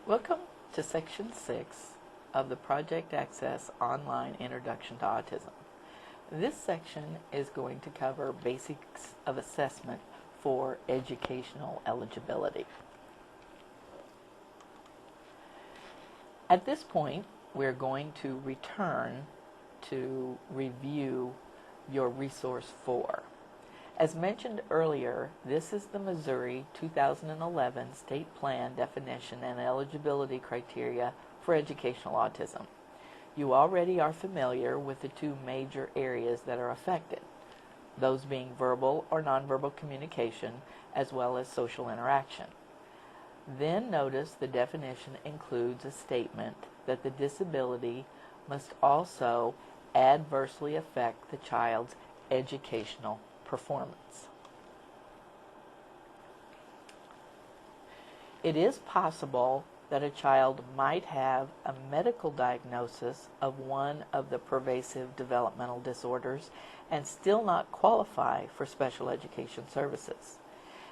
Welcome to Section 6 of the Project Access Online Introduction to Autism. This section is going to cover basics of assessment for educational eligibility. At this point, we're going to return to review your Resource 4. As mentioned earlier, this is the Missouri 2011 State Plan definition and eligibility criteria for educational autism. You already are familiar with the two major areas that are affected, those being verbal or nonverbal communication as well as social interaction. Then notice the definition includes a statement that the disability must also adversely affect the child's educational performance. It is possible that a child might have a medical diagnosis of one of the pervasive developmental disorders and still not qualify for special education services.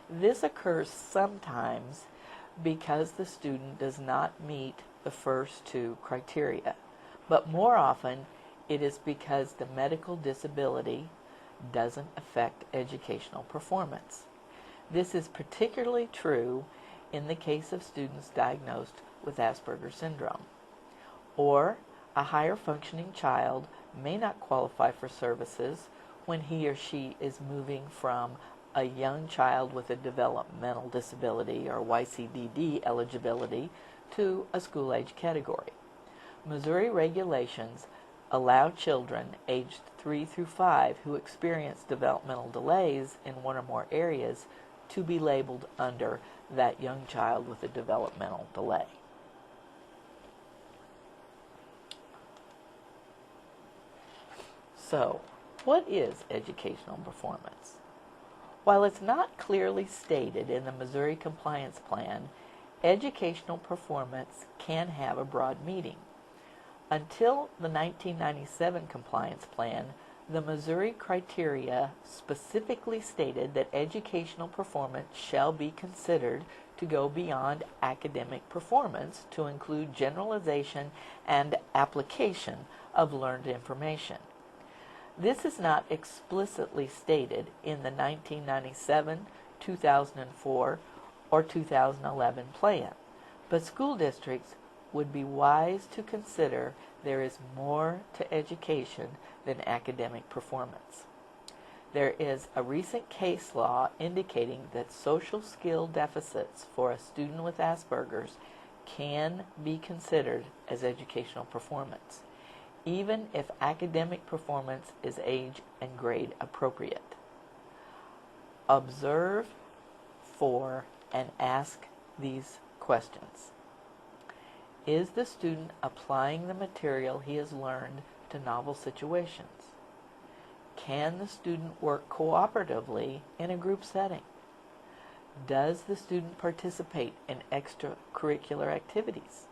This occurs sometimes because the student does not meet the first two criteria, but more often it is because the medical disability doesn't affect educational performance. This is particularly true in the case of students diagnosed with Asperger's syndrome. Or a higher functioning child may not qualify for services when he or she is moving from a young child with a developmental disability or YCDD eligibility to a school-age category. Missouri regulations allow children aged 3 through 5 who experience developmental delays in one or more areas to be labeled under that young child with a developmental delay. So, what is educational performance? While it's not clearly stated in the Missouri Compliance Plan, educational performance can have a broad meaning. Until the 1997 Compliance Plan, the Missouri criteria specifically stated that educational performance shall be considered to go beyond academic performance to include generalization and application of learned information. This is not explicitly stated in the 1997, 2004, or 2011 plan, but school districts would be wise to consider there is more to education than academic performance. There is a recent case law indicating that social skill deficits for a student with Asperger's can be considered as educational performance, even if academic performance is age and grade appropriate. Observe for and ask these questions. Is the student applying the material he has learned to novel situations? Can the student work cooperatively in a group setting? Does the student participate in extracurricular activities?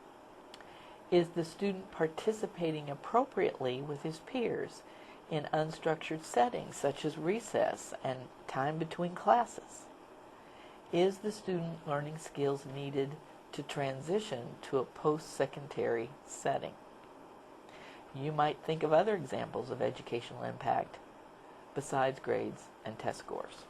Is the student participating appropriately with his peers in unstructured settings such as recess and time between classes? Is the student learning skills needed to transition to a post-secondary setting? You might think of other examples of educational impact besides grades and test scores.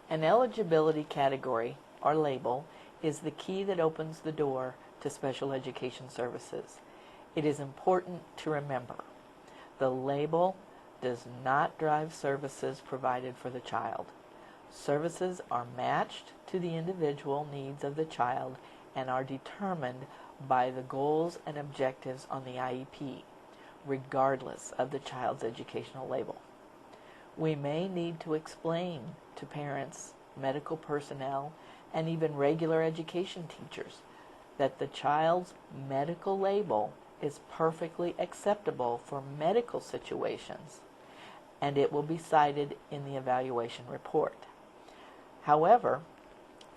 An eligibility category or label is the key that opens the door to special education services. It is important to remember the label does not drive services provided for the child. Services are matched to the individual needs of the child and are determined by the goals and objectives on the IEP, regardless of the child's educational label. We may need to explain to parents, medical personnel, and even regular education teachers that the child's medical label is perfectly acceptable for medical situations, and it will be cited in the evaluation report. However,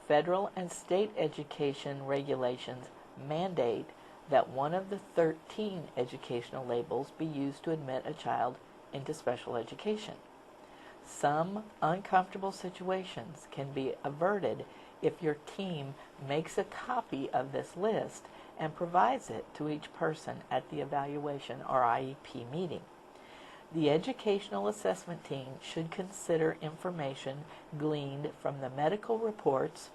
federal and state education regulations mandate that one of the 13 educational labels be used to admit a child into special education. Some uncomfortable situations can be averted if your team makes a copy of this list and provides it to each person at the evaluation or IEP meeting. The educational assessment team should consider information gleaned from the medical reports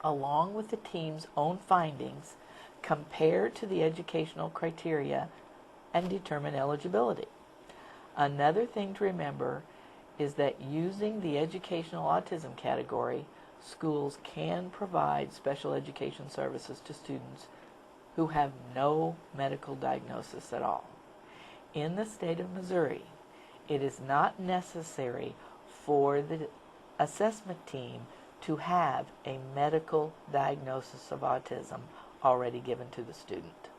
along with the team's own findings compared to the educational criteria and determine eligibility. Another thing to remember is that using the educational autism category, schools can provide special education services to students who have no medical diagnosis at all. In the state of Missouri, it is not necessary for the assessment team to have a medical diagnosis of autism already given to the student.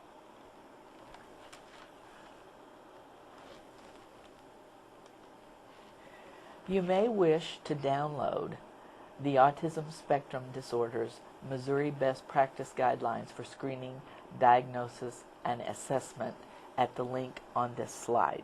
You may wish to download the Autism Spectrum Disorders Missouri Best Practice Guidelines for Screening, Diagnosis, and Assessment at the link on this slide.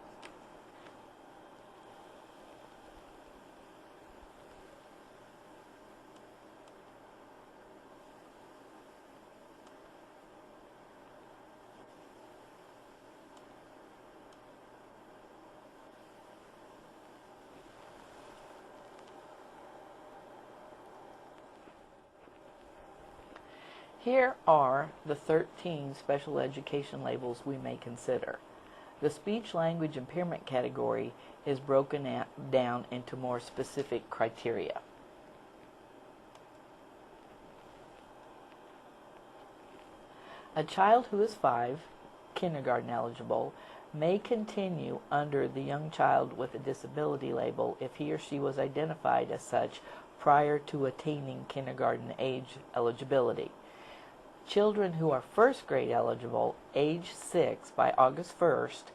Here are the 13 special education labels we may consider. The speech language impairment category is broken down into more specific criteria. A child who is 5, kindergarten eligible, may continue under the young child with a disability label if he or she was identified as such prior to attaining kindergarten age eligibility. Children who are first grade eligible, age 6 by August 1st,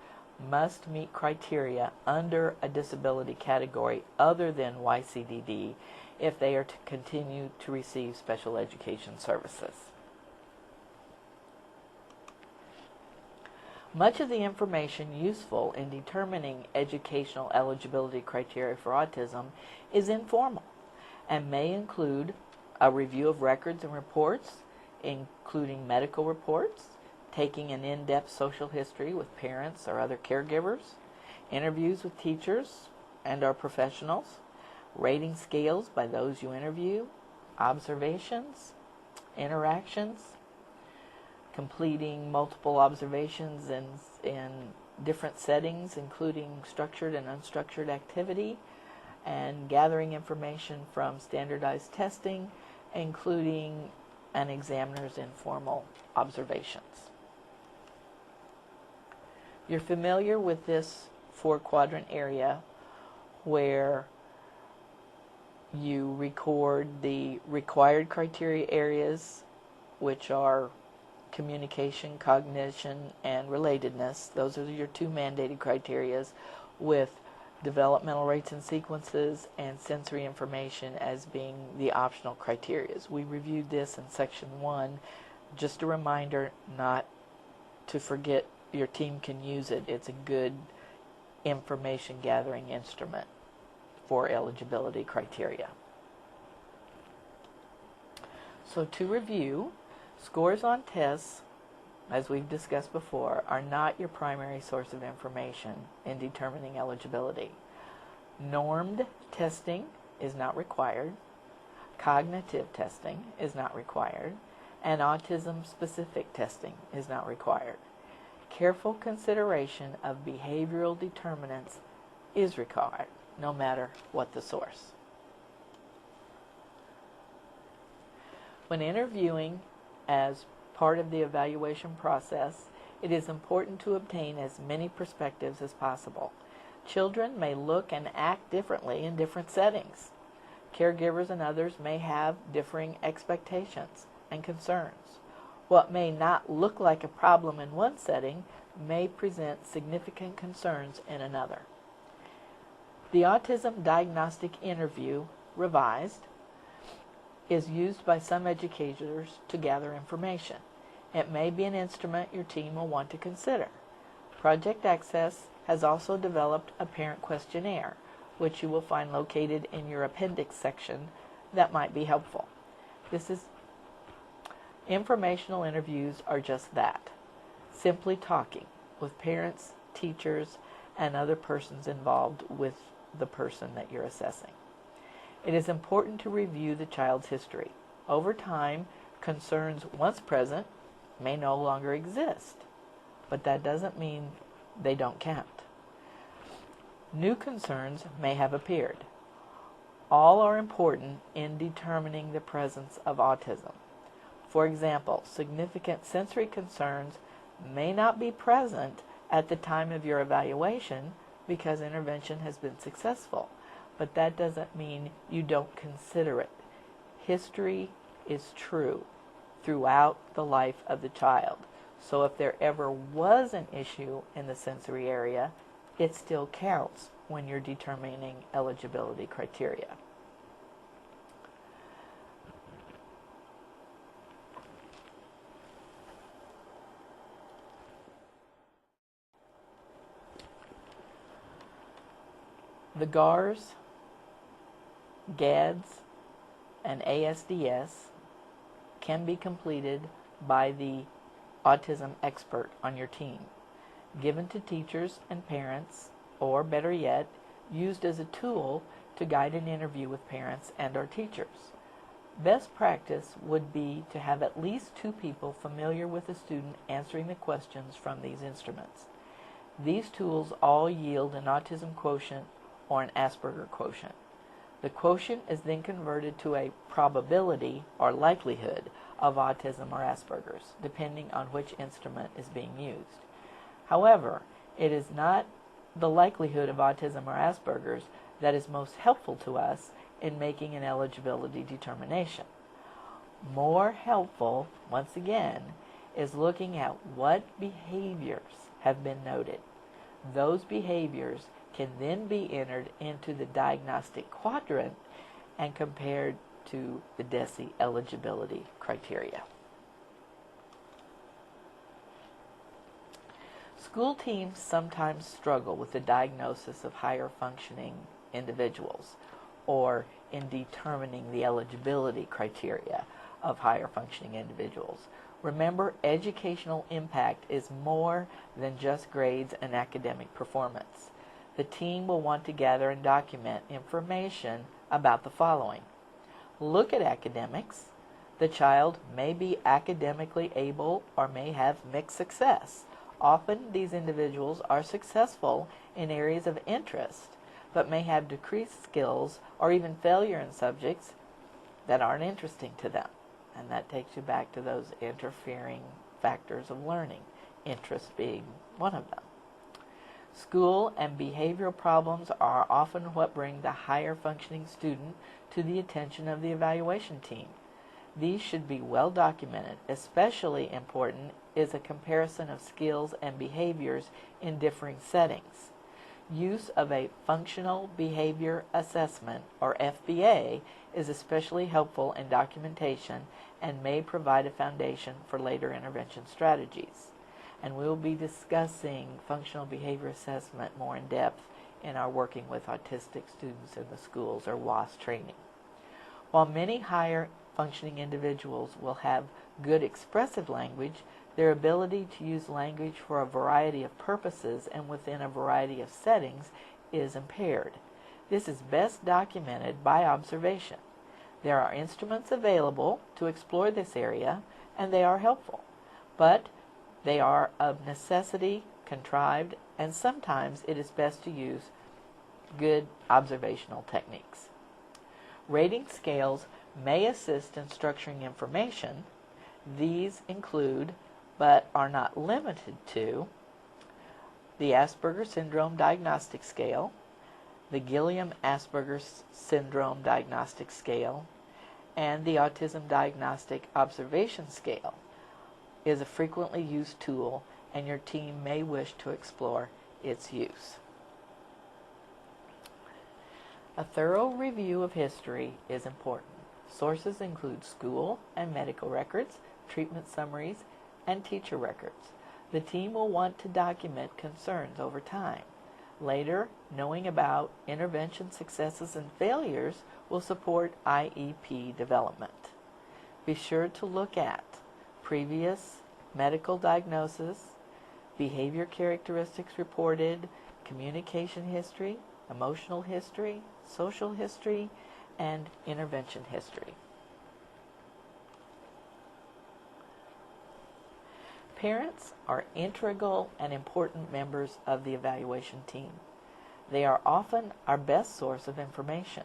must meet criteria under a disability category other than YCDD if they are to continue to receive special education services. Much of the information useful in determining educational eligibility criteria for autism is informal and may include a review of records and reports, including medical reports, taking an in-depth social history with parents or other caregivers, interviews with teachers and/or professionals, rating scales by those you interview, observations, interactions, completing multiple observations in different settings, including structured and unstructured activity, and gathering information from standardized testing, including an examiner's informal observations. You're familiar with this 4-quadrant area where you record the required criteria areas, which are communication, cognition, and relatedness. Those are your 2 mandated criterias, with developmental rates and sequences and sensory information as being the optional criteria. We reviewed this in section 1. Just a reminder not to forget your team can use it. It's a good information gathering instrument for eligibility criteria. So to review, scores on tests, as we've discussed before, are not your primary source of information in determining eligibility. Normed testing is not required. Cognitive testing is not required. And autism-specific testing is not required. Careful consideration of behavioral determinants is required, no matter what the source. When interviewing as part of the evaluation process, it is important to obtain as many perspectives as possible. Children may look and act differently in different settings. Caregivers and others may have differing expectations and concerns. What may not look like a problem in one setting may present significant concerns in another. The Autism Diagnostic Interview, revised, is used by some educators to gather information. It may be an instrument your team will want to consider. Project Access has also developed a parent questionnaire, which you will find located in your appendix section that might be helpful. Informational interviews are just that, simply talking with parents, teachers, and other persons involved with the person that you're assessing. It is important to review the child's history. Over time, concerns once present may no longer exist, but that doesn't mean they don't count. New concerns may have appeared. All are important in determining the presence of autism. For example, significant sensory concerns may not be present at the time of your evaluation because intervention has been successful, but that doesn't mean you don't consider it. History is true throughout the life of the child. So if there ever was an issue in the sensory area, it still counts when you're determining eligibility criteria. The GARS, GADS, and ASDS can be completed by the autism expert on your team, given to teachers and parents, or better yet, used as a tool to guide an interview with parents and or teachers. Best practice would be to have at least 2 people familiar with the student answering the questions from these instruments. These tools all yield an autism quotient or an Asperger quotient. The quotient is then converted to a probability or likelihood of autism or Asperger's, depending on which instrument is being used. However, it is not the likelihood of autism or Asperger's that is most helpful to us in making an eligibility determination. More helpful, once again, is looking at what behaviors have been noted. Those behaviors can then be entered into the diagnostic quadrant and compared to the DESE eligibility criteria. School teams sometimes struggle with the diagnosis of higher functioning individuals or in determining the eligibility criteria of higher functioning individuals. Remember, educational impact is more than just grades and academic performance. The team will want to gather and document information about the following. Look at academics. The child may be academically able or may have mixed success. Often these individuals are successful in areas of interest, but may have decreased skills or even failure in subjects that aren't interesting to them. And that takes you back to those interfering factors of learning, interest being one of them. School and behavioral problems are often what bring the higher functioning student to the attention of the evaluation team. These should be well documented. Especially important is a comparison of skills and behaviors in differing settings. Use of a functional behavior assessment, or FBA, is especially helpful in documentation and may provide a foundation for later intervention strategies. And we will be discussing functional behavior assessment more in depth in our Working with Autistic Students in the Schools, or WAS training. While many higher functioning individuals will have good expressive language, their ability to use language for a variety of purposes and within a variety of settings is impaired. This is best documented by observation. There are instruments available to explore this area, and they are helpful, but they are of necessity contrived, and sometimes it is best to use good observational techniques. Rating scales may assist in structuring information. These include, but are not limited to, the Asperger Syndrome Diagnostic Scale, the Gilliam-Asperger Syndrome Diagnostic Scale, and the Autism Diagnostic Observation Scale is a frequently used tool, and your team may wish to explore its use. A thorough review of history is important. Sources include school and medical records, treatment summaries, and teacher records. The team will want to document concerns over time. Later, Knowing about intervention successes and failures will support IEP development. Be sure to look at previous medical diagnosis, behavior characteristics reported, communication history, emotional history, social history, and intervention history. Parents are integral and important members of the evaluation team. They are often our best source of information.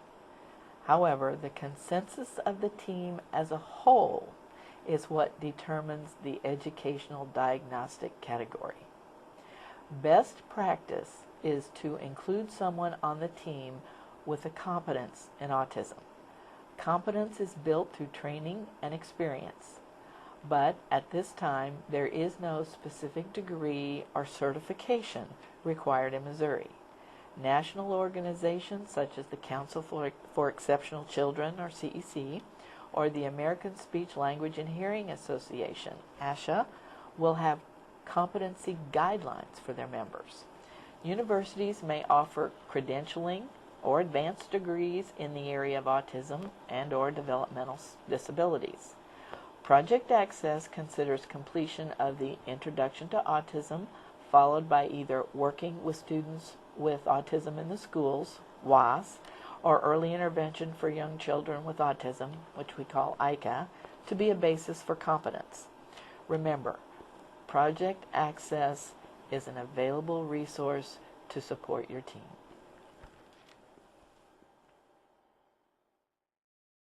However, the consensus of the team as a whole is what determines the educational diagnostic category. Best practice is to include someone on the team with a competence in autism. Competence is built through training and experience, but at this time there is no specific degree or certification required in Missouri. National organizations such as the Council for Exceptional Children, or CEC, or the American Speech, Language, and Hearing Association, ASHA, will have competency guidelines for their members. Universities may offer credentialing or advanced degrees in the area of autism and or developmental disabilities. Project Access considers completion of the Introduction to Autism, followed by either working with students with autism in the schools, WAS, or early intervention for young children with autism, which we call ICA, to be a basis for competence. Remember, Project Access is an available resource to support your team.